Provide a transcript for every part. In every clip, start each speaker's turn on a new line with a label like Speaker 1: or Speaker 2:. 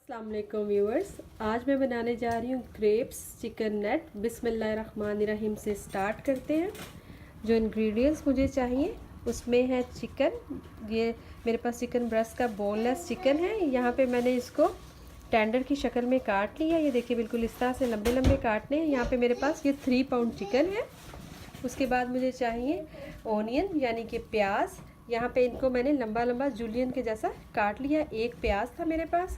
Speaker 1: अस्सलाम वालेकुम व्यूअर्स। आज मैं बनाने जा रही हूँ क्रेप्स चिकन नेट। बिस्मिल्लाहिर्रहमानिर्रहीम से स्टार्ट करते हैं। जो इंग्रेडिएंट्स मुझे चाहिए उसमें है चिकन। ये मेरे पास चिकन ब्रेस्ट का बोनलेस चिकन है। यहाँ पे मैंने इसको टेंडर की शक्ल में काट लिया। ये देखिए बिल्कुल इस तरह से लंबे लंबे काटने हैं। यहाँ पे मेरे पास ये 3 पाउंड चिकन है। उसके बाद मुझे चाहिए ओनियन यानी कि प्याज। यहाँ पे इनको मैंने लंबा लंबा जूलियन के जैसा काट लिया। एक प्याज था मेरे पास।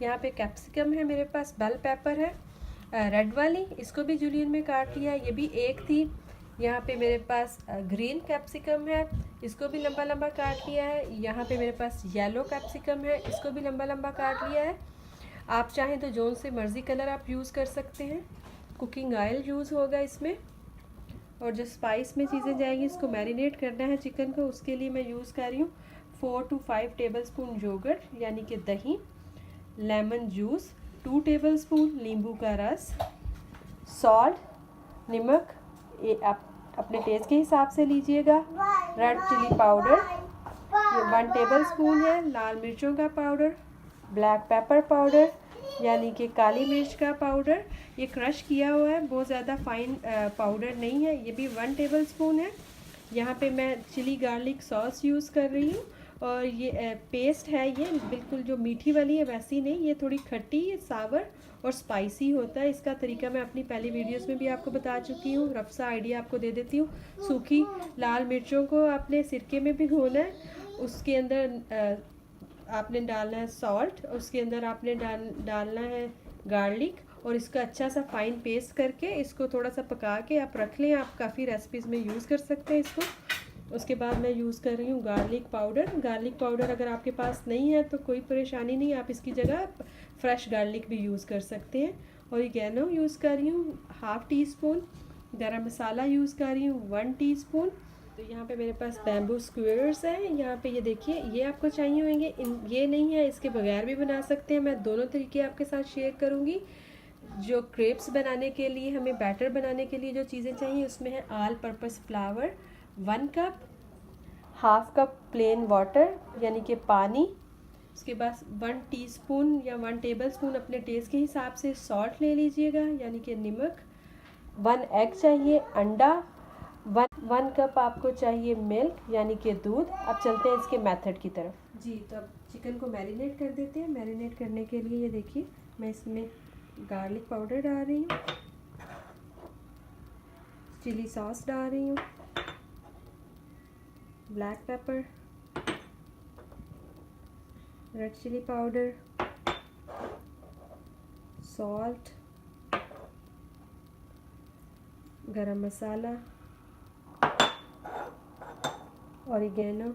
Speaker 1: यहाँ पे कैप्सिकम है मेरे पास, बेल पेपर है रेड वाली, इसको भी जूलियन में काट लिया, ये भी एक थी। यहाँ पे मेरे पास ग्रीन कैप्सिकम है, इसको भी लंबा लंबा काट लिया है। यहाँ पे मेरे पास येलो कैप्सिकम है, इसको भी लंबा लंबा काट लिया है। आप चाहें तो जोन से मर्ज़ी कलर आप यूज़ कर सकते हैं। कुकिंग ऑयल यूज़ होगा इसमें। और जो स्पाइस में चीज़ें जाएंगी, इसको मैरिनेट करना है चिकन को, उसके लिए मैं यूज़ कर रही हूँ 4 to 5 टेबलस्पून योगर्ट यानी कि दही, लेमन जूस 2 टेबलस्पून, नींबू का रस, सॉल्ट, नमक ये आप अपने टेस्ट के हिसाब से लीजिएगा। रेड चिली पाउडर ये 1 टेबलस्पून है, लाल मिर्चों का पाउडर, ब्लैक पेपर पाउडर यानी कि काली मिर्च का पाउडर, ये क्रश किया हुआ है, बहुत ज़्यादा फाइन पाउडर नहीं है, ये भी 1 टेबलस्पून है। यहाँ पे मैं चिली गार्लिक सॉस यूज़ कर रही हूँ। और ये पेस्ट है, ये बिल्कुल जो मीठी वाली है वैसी नहीं, ये थोड़ी खट्टी सावर और स्पाइसी होता है। इसका तरीका मैं अपनी पहली वीडियोस में भी आपको बता चुकी हूँ। रफ सा आइडिया आपको दे देती हूँ। सूखी लाल मिर्चों को आपने सिरके में भिगोना है, उसके अंदर आपने डालना है सॉल्ट, उसके अंदर आपने डालना है गार्लिक, और इसका अच्छा सा फाइन पेस्ट करके इसको थोड़ा सा पका के आप रख लें। आप काफ़ी रेसिपीज़ में यूज़ कर सकते हैं इसको। उसके बाद मैं यूज़ कर रही हूँ गार्लिक पाउडर। गार्लिक पाउडर अगर आपके पास नहीं है तो कोई परेशानी नहीं, आप इसकी जगह फ्रेश गार्लिक भी यूज़ कर सकते हैं। और ऑरिगेनो यूज़ कर रही हूँ 1/2 टीस्पून। गरम मसाला यूज़ कर रही हूँ 1 टीस्पून। तो यहाँ पे मेरे पास बैम्बू स्क्वेयर्स हैं। यहाँ पे ये देखिए, ये आपको चाहिए होंगे। ये नहीं है, इसके बगैर भी बना सकते हैं। मैं दोनों तरीके आपके साथ शेयर करूँगी। जो क्रेप्स बनाने के लिए हमें बैटर बनाने के लिए जो चीज़ें चाहिए उसमें है all purpose flower 1 cup, 1/2 cup plain water यानी कि पानी। उसके बाद 1 टीस्पून या 1 टेबलस्पून अपने टेस्ट के हिसाब से सॉल्ट ले लीजिएगा यानी कि नमक। 1 एग चाहिए, अंडा। 1 कप आपको चाहिए मिल्क यानी कि दूध। अब चलते हैं इसके मेथड की तरफ। जी, तो अब चिकन को मैरिनेट कर देते हैं। मैरिनेट करने के लिए ये देखिए मैं इसमें गार्लिक पाउडर डाल रही हूँ, चिली सॉस डाल रही हूँ, black pepper, red chilli powder, salt, garam masala, oregano,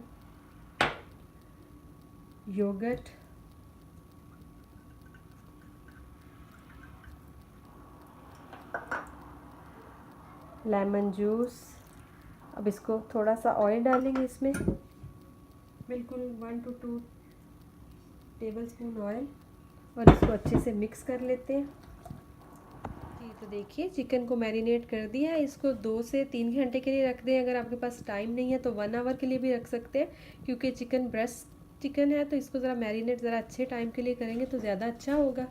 Speaker 1: yogurt, lemon juice. अब इसको थोड़ा सा ऑयल डालेंगे इसमें, बिल्कुल 1 to 2 टेबलस्पून ऑयल, और इसको अच्छे से मिक्स कर लेते हैं। जी, तो देखिए चिकन को मैरिनेट कर दिया है। इसको 2 से 3 घंटे के लिए रख दें। अगर आपके पास टाइम नहीं है तो 1 आवर के लिए भी रख सकते हैं, क्योंकि चिकन ब्रेस्ट चिकन है तो इसको ज़रा मैरिनेट ज़रा अच्छे टाइम के लिए करेंगे तो ज़्यादा अच्छा होगा।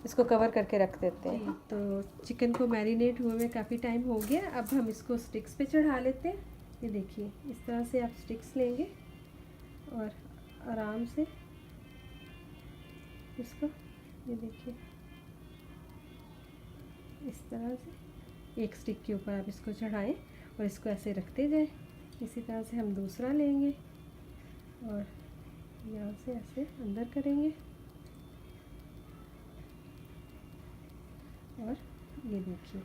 Speaker 1: इसको कवर करके रख देते हैं। तो चिकन को मैरिनेट हुए में काफ़ी टाइम हो गया। अब हम इसको स्टिक्स पे चढ़ा लेते हैं। ये देखिए इस तरह से आप स्टिक्स लेंगे और आराम से इसको, ये देखिए इस तरह से एक स्टिक के ऊपर आप इसको चढ़ाएं और इसको ऐसे रखते जाएं। इसी तरह से हम दूसरा लेंगे और यहाँ से ऐसे अंदर करेंगे, और ये देखिए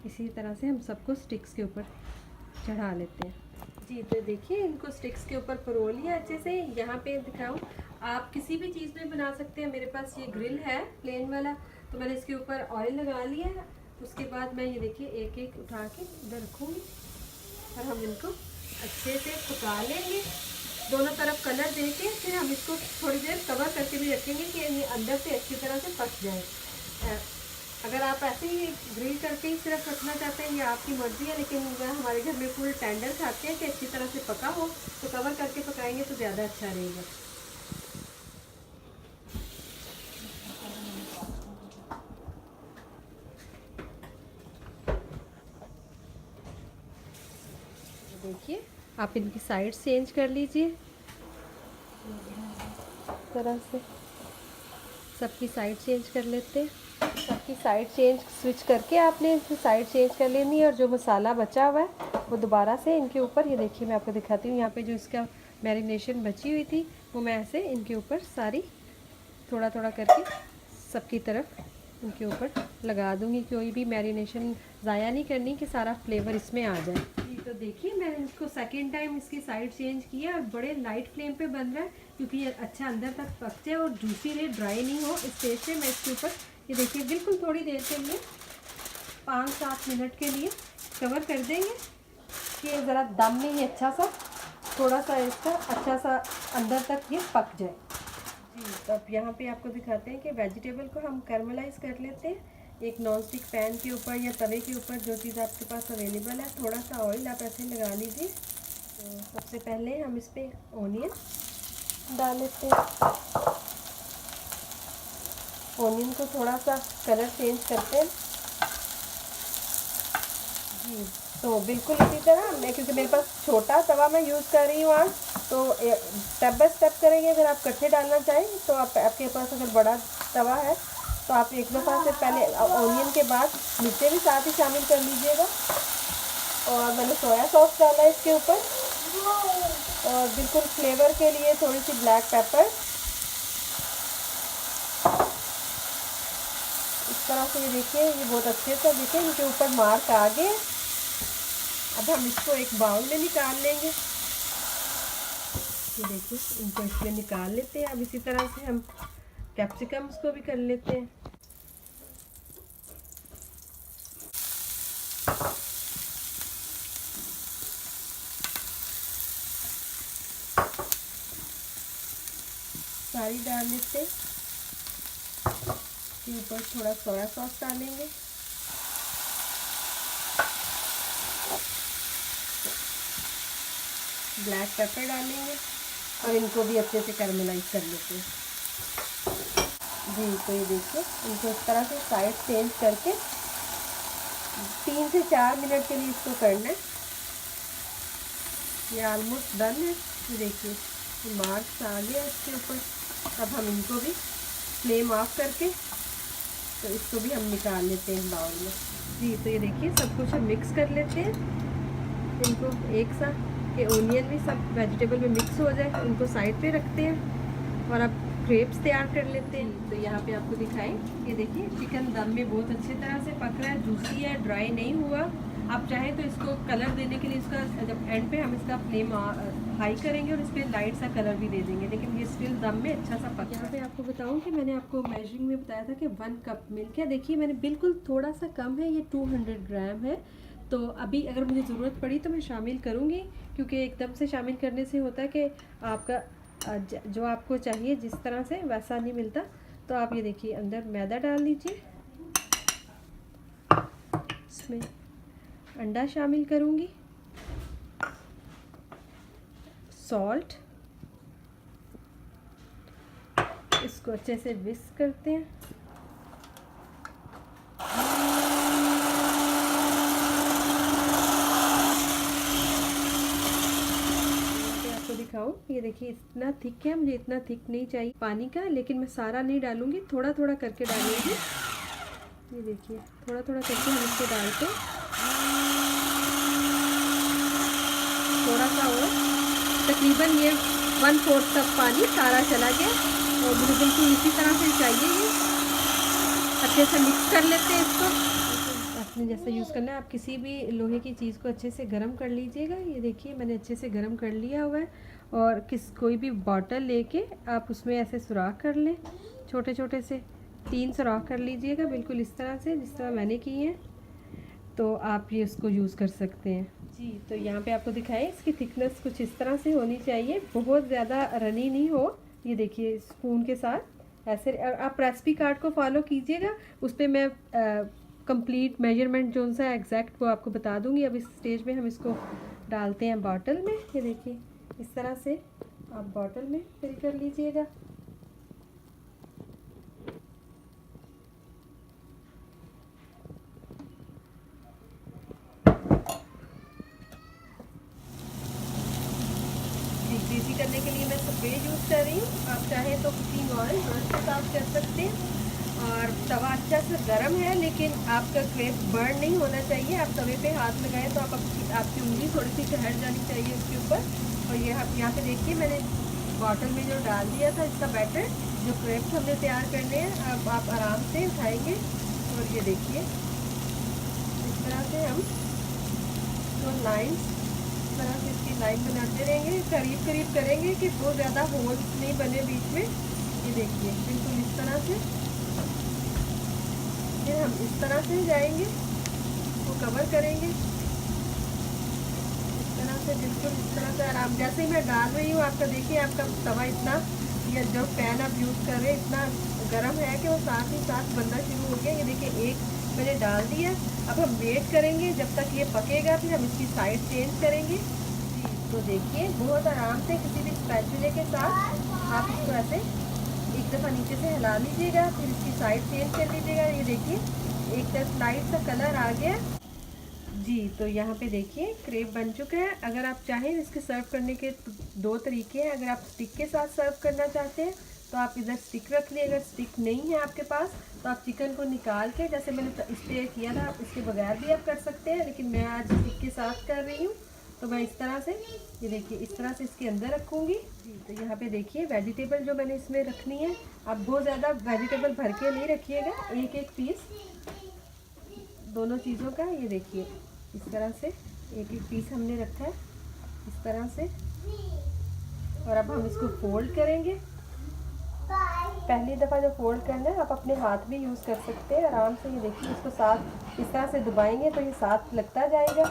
Speaker 1: इसी तरह से हम सबको स्टिक्स के ऊपर चढ़ा लेते हैं। जी, तो देखिए इनको स्टिक्स के ऊपर परोल लिया अच्छे से। यहाँ पे दिखाऊं, आप किसी भी चीज़ में बना सकते हैं। मेरे पास ये ग्रिल है प्लेन वाला, तो मैंने इसके ऊपर ऑयल लगा लिया है। उसके बाद मैं ये देखिए एक एक उठा के इधर रखूँगी और हम इनको अच्छे से पका लेंगे। दोनों तरफ कलर दे के फिर हम इसको थोड़ी देर कवर करके भी रखेंगे कि ये अंदर से अच्छी तरह से पक जाए। अगर आप ऐसे ही ग्रिल करके ही सिर्फ रखना चाहते हैं, ये आपकी मर्ज़ी है, लेकिन हमारे घर में फुल टेंडर खाते हैं कि अच्छी तरह से पका हो, तो कवर करके पकाएंगे तो ज़्यादा अच्छा रहेगा। आप इनकी साइड चेंज कर लीजिए तरह से। सबकी साइड चेंज कर लेते हैं। सबकी साइड चेंज स्विच करके आपने इसकी साइड चेंज कर लेनी है। और जो मसाला बचा हुआ है वो दोबारा से इनके ऊपर, ये देखिए मैं आपको दिखाती हूँ, यहाँ पे जो इसका मैरिनेशन बची हुई थी वो मैं ऐसे इनके ऊपर सारी थोड़ा थोड़ा करके सबकी तरफ इनके ऊपर लगा दूंगी। कोई भी मैरिनेशन ज़ाया नहीं करनी कि सारा फ्लेवर इसमें आ जाए। तो देखिए मैंने इसको सेकेंड टाइम इसकी साइड चेंज किया और बड़े लाइट फ्लेम पे बन रहा है क्योंकि ये अच्छा अंदर तक पक जाए और जूसी रहे, ड्राई नहीं हो। इस स्टेज पे मैं इसके ऊपर ये देखिए बिल्कुल थोड़ी देर के लिए 5-7 मिनट के लिए कवर कर देंगे कि ज़रा दम में ही अच्छा सा थोड़ा सा इसका अच्छा सा अंदर तक ये पक जाए। जी तो अब यहाँ पे आपको दिखाते हैं कि वेजिटेबल को हम कैरमलाइज़ कर लेते हैं। एक नॉन स्टिक पैन के ऊपर या तवे के ऊपर जो चीज़ आपके पास अवेलेबल है, थोड़ा सा ऑयल आप ऐसे लगा लीजिए। तो सबसे पहले हम इस पर ओनियन डाल लेते हैं। ओनियन को थोड़ा सा कलर चेंज करते हैं। जी तो बिल्कुल इसी तरह मैं, क्योंकि मेरे पास छोटा तवा मैं यूज़ कर रही हूँ आज, तो स्टेप बाय स्टेप करेंगे। अगर आप इकट्ठे डालना चाहें तो आपके पास अगर बड़ा तवा है तो आप एक दफ़ा से पहले ऑनियन के बाद मिर्चें भी साथ ही शामिल कर लीजिएगा। और मैंने सोया सॉस डाला है इसके ऊपर, और बिल्कुल फ्लेवर के लिए थोड़ी सी ब्लैक पेपर। इस तरह से ये देखिए, ये बहुत अच्छे से देखिए इनके ऊपर मार्क आ गए। अब हम इसको एक बाउल में निकाल लेंगे। ये देखिए इनको इसमें निकाल लेते हैं। अब इसी तरह से हम कैप्सिकम्स को भी कर लेते हैं। सारी डाल लेते हैं। इसके ऊपर थोड़ा सोया सॉस डालेंगे। ब्लैक पेपर डालेंगे और इनको भी अच्छे से कैरमलाइज कर लेते हैं। जी तो ये देखिए इनको इस तरह से साइड चेंज करके 3 से 4 मिनट के लिए इसको करना है। ये ऑलमोस्ट डन है। ये देखिए मार्क्स आ गया इसके ऊपर। अब हम इनको भी फ्लेम ऑफ करके तो इसको भी हम निकाल लेते हैं बाउल में। जी तो ये देखिए सब कुछ हम मिक्स कर लेते हैं इनको एक साथ, कि ओनियन भी सब वेजिटेबल में मिक्स हो जाए। उनको साइड पे रखते हैं और अब क्रेप्स तैयार कर लेते हैं। तो यहाँ पे आपको दिखाएं, ये देखिए चिकन दम में बहुत अच्छी तरह से पक रहा है, जूसी है, ड्राई नहीं हुआ। आप चाहें तो इसको कलर देने के लिए इसका जब एंड पे हम इसका फ्लेम हाई करेंगे और इस पर लाइट सा कलर भी दे देंगे, लेकिन ये स्टिल दम में अच्छा सा पक। यहाँ पे आपको बताऊँ कि मैंने आपको मेजरिंग में बताया था कि 1 कप मिल्क है। देखिए मैंने बिल्कुल थोड़ा सा कम है, ये 200 ग्राम है। तो अभी अगर मुझे ज़रूरत पड़ी तो मैं शामिल करूँगी, क्योंकि एकदम से शामिल करने से होता है कि आपका जो आपको चाहिए जिस तरह से वैसा नहीं मिलता। तो आप ये देखिए अंदर मैदा डाल लीजिए, इसमें अंडा शामिल करूँगी, सॉल्ट, इसको अच्छे से विस्क करते हैं। दिखाऊं, ये देखिए इतना थिक है, मुझे इतना थिक नहीं चाहिए पानी का, लेकिन मैं सारा नहीं डालूंगी, थोड़ा थोड़ा करके डालूंगी। ये देखिए थोड़ा थोड़ा करके हम इसको डालते थोड़ा सा, और तकरीबन ये 1/4 कप पानी सारा चला गया और मुझे बिल्कुल इसी तरह से चाहिए। ये अच्छे से मिक्स कर लेते हैं इसको। आपने जैसा यूज़ करना है, आप किसी भी लोहे की चीज़ को अच्छे से गर्म कर लीजिएगा। ये देखिए मैंने अच्छे से गर्म कर लिया हुआ है। और कोई भी बॉटल लेके आप उसमें ऐसे सुराख कर लें, छोटे छोटे से 3 सुराख कर लीजिएगा, बिल्कुल इस तरह से जिस तरह मैंने की है। तो आप ये उसको यूज़ कर सकते हैं। जी तो यहाँ पे आपको दिखाएं, इसकी थिकनेस कुछ इस तरह से होनी चाहिए, बहुत ज़्यादा रनी नहीं हो। ये देखिए स्पून के साथ ऐसे आप रेसिपी कार्ड को फॉलो कीजिएगा, उस पर मैं कंप्लीट मेजरमेंट जो सा एग्जैक्ट वो आपको बता दूंगी। अब इस स्टेज में हम इसको डालते हैं बॉटल में। ये देखिए इस तरह से आप बॉटल में फिल कर लीजिएगा। के लिए मैं स्प्रे यूज़ कर रही हूँ। आप चाहें तो कुकिंग ऑयल ब्रश के साथ कर सकते हैं। और तवा अच्छा से गर्म है, लेकिन आपका क्रेप बर्न नहीं होना चाहिए। आप तवे पे हाथ लगाएं तो आपकी उंगली थोड़ी सी ठहर जानी चाहिए उसके ऊपर। और ये आप यहाँ पे देखिए, मैंने बॉटल में जो डाल दिया था इसका बैटर, जो क्रेप्स हमने तैयार करने हैं। अब आप आराम से उठाएंगे और ये देखिए इस तरह से हम जो लाइन, इस तरह से इसकी लाइन बनाते रहेंगे, करीब करीब करेंगे कि बहुत ज़्यादा होल्स नहीं बने बीच में। ये देखिए बिल्कुल इस तरह से। फिर हम इस तरह से जाएंगे, वो कवर करेंगे इस तरह से, बिल्कुल इस तरह से आराम। जैसे ही मैं डाल रही हूँ, आपका देखिए आपका तवा इतना, या जो पैन आप यूज़ कर रहे हैं इतना गर्म है कि वो साथ ही साथ बनना शुरू हो गया। ये देखिए एक मैंने डाल दिया। अब हम वेट करेंगे जब तक ये पकेगा, फिर हम इसकी साइड चेंज करेंगे। तो देखिए बहुत आराम से किसी भी स्पैचुले के साथ आप इसको ऐसे एक दफ़ा नीचे से हिला लीजिएगा, फिर इसकी साइड चेंज कर लीजिएगा। ये देखिए एक तरफ लाइट सा कलर आ गया जी। तो यहाँ पे देखिए क्रेप बन चुका है। अगर आप चाहें इसके सर्व करने के दो तरीके हैं। अगर आप स्टिक के साथ सर्व करना चाहते हैं तो आप इधर स्टिक रख लें। अगर स्टिक नहीं है आपके पास तो आप चिकन को निकाल के, जैसे मैंने इस पर किया था, आप इसके बगैर भी आप कर सकते हैं, लेकिन मैं आज स्टिक के साथ कर रही हूँ। तो मैं इस तरह से, ये देखिए इस तरह से इसके अंदर रखूँगी जी। तो यहाँ पे देखिए वेजिटेबल जो मैंने इसमें रखनी है, आप बहुत ज़्यादा वेजिटेबल भर के नहीं रखिएगा, एक एक पीस दोनों चीज़ों का। ये देखिए इस तरह से एक एक पीस हमने रखा है इस तरह से। और अब हम इसको फोल्ड करेंगे। पहली दफ़ा जो फोल्ड करना है आप अपने हाथ भी यूज़ कर सकते हैं आराम से। ये देखिए इसको साथ इस तरह से दबाएंगे तो ये साथ लगता जाएगा।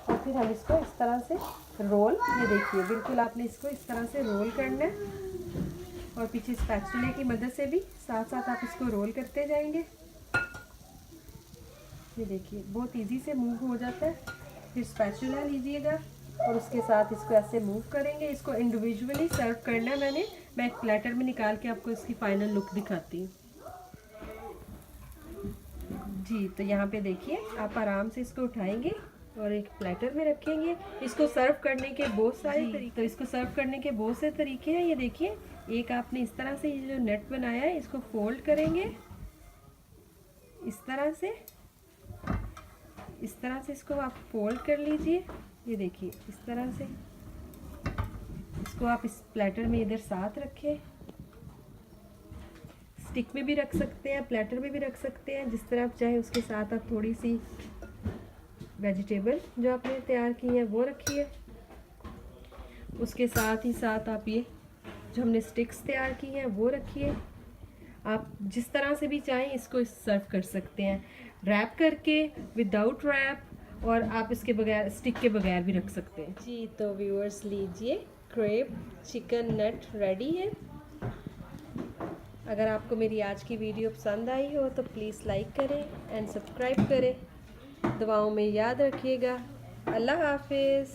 Speaker 1: और फिर हम इसको इस तरह से रोल, ये देखिए बिल्कुल आपने इसको इस तरह से रोल करना है। और पीछे स्पैचुले की मदद से भी साथ साथ आप इसको रोल करते जाएंगे। ये देखिए बहुत इजी से मूव हो जाता है। फिर स्पैचुला लीजिएगा और उसके साथ इसको ऐसे मूव करेंगे। इसको इंडिविजुअली सर्व करना है मैं एक प्लेटर में निकाल के आपको इसकी फाइनल लुक दिखाती हूँ जी। तो यहाँ पे देखिए आप आराम से इसको उठाएंगे और एक प्लेटर में रखेंगे। इसको सर्व करने के बहुत सारे तरीके, तो इसको सर्व करने के बहुत से तरीके हैं। ये देखिए एक आपने इस तरह से ये जो नेट बनाया है इसको फोल्ड करेंगे इस तरह से, इस तरह से इसको आप फोल्ड कर लीजिए। ये देखिए इस तरह से इसको आप इस प्लेटर में इधर साथ रखें। स्टिक में भी रख सकते हैं, प्लेटर में भी रख सकते हैं, जिस तरह आप चाहे। उसके साथ आप थोड़ी सी वेजिटेबल जो आपने तैयार की है वो रखिए। उसके साथ ही साथ आप ये जो हमने स्टिक्स तैयार की हैं वो रखिए। आप जिस तरह से भी चाहें इसको सर्व कर सकते हैं, रैप करके, विदाउट रैप, और आप इसके बगैर, स्टिक के बगैर भी रख सकते हैं जी। तो व्यूअर्स लीजिए क्रेप चिकन नट रेडी है। अगर आपको मेरी आज की वीडियो पसंद आई हो तो प्लीज़ लाइक करें एंड सब्सक्राइब करें। दुआओं में याद रखिएगा। अल्लाह हाफिज़।